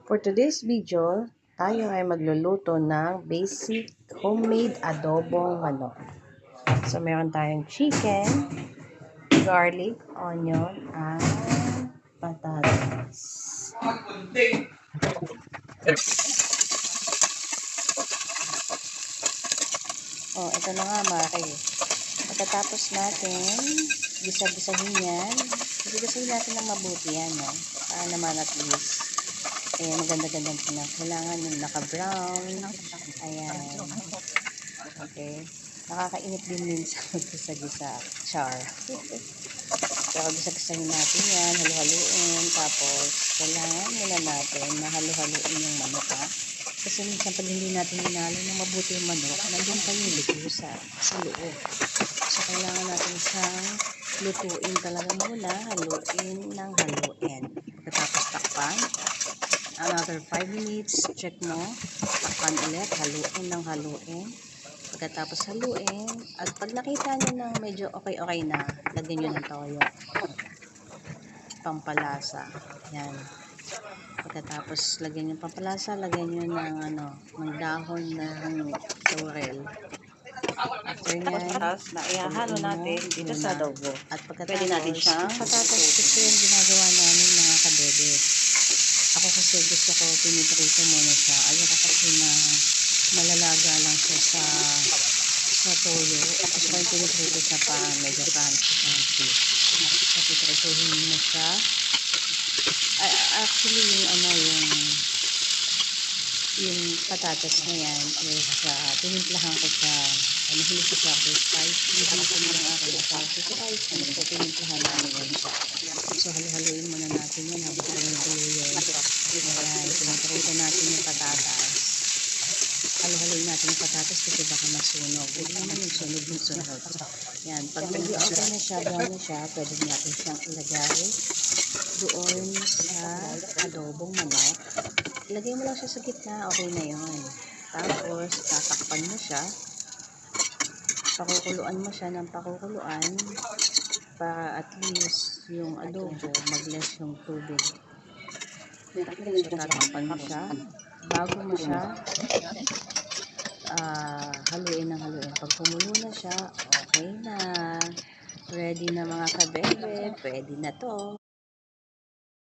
For today's video, tayo ay magluluto ng basic homemade adobong manok. So, meron tayong chicken, garlic, onion, at patatas. Oh, ito na nga, Mari. Pagkatapos natin, gisa-gisahin yan. Gisa-gisahin natin ng mabuti yan, no? Para naman at least maganda-gandang tingnan. Kailangan yung naka-brown. Ayan. Okay. Nakakainit din minsan gisa-gisa. Char. Pero gisa-gisahin natin yan. Halu-haluin. Tapos, kailangan muna natin na halu-haluin yung manok, ha? Kasi minsan pag hindi natin inalo na mabuti yung manok, nandun pa yung luto sa loob. So, kailangan natin siyang lutuin talaga muna. Haluin ng haluin. Pagkatapos takpan. Another 5 minutes, check mo, takpan ulit, haluin ng haluin. Pagkatapos haluin, at pag nakita nyo na medyo okay na, lagyan nyo ng toyo. Pampalasa. Yan. Pagkatapos lagyan nyo pampalasa, lagyan nyo ng dahon ng laurel. After nyan, na ihahalo natin dito sa adobo. At pagkatapos, pwede natin siyang patatas kasi yung ginagawa namin mga kabebe. Ako kasi gusto ko piniprito muna siya. Ayoko kasi na malalaga lang siya sa toyo. Gusto ko yung piniprito siya pa medyo crunchy. Kasi prituhin mo siya. Actually yung patatas na yan is tinimplahan ko siya. Mahilig ko siya ako spicy. Hindi ko na lang ako spicy. So tinimplahan namin yan siya. So halu-haluin muna natin yan habang tuloy yun. Ayan, pinaprito natin yung patatas. Halu-haluin natin yung patatas kasi baka masunog. Huwag naman yung sunog. Yan, pag medyo okay na siya, brown na siya, pwede natin siyang ilagay doon sa adobong manok. Ilagay mo lang siya sa gitna, okay na yun. Tapos, tatakpan mo siya. Pakukuluan mo siya ng pakukuluan para at least yung adobo mag-less yung tubig. So, tatakpan mo siya. Bago mo siya haluin ng haluin. Pag kumulo na siya, okay na. Ready na mga kabebe. Pwede na to.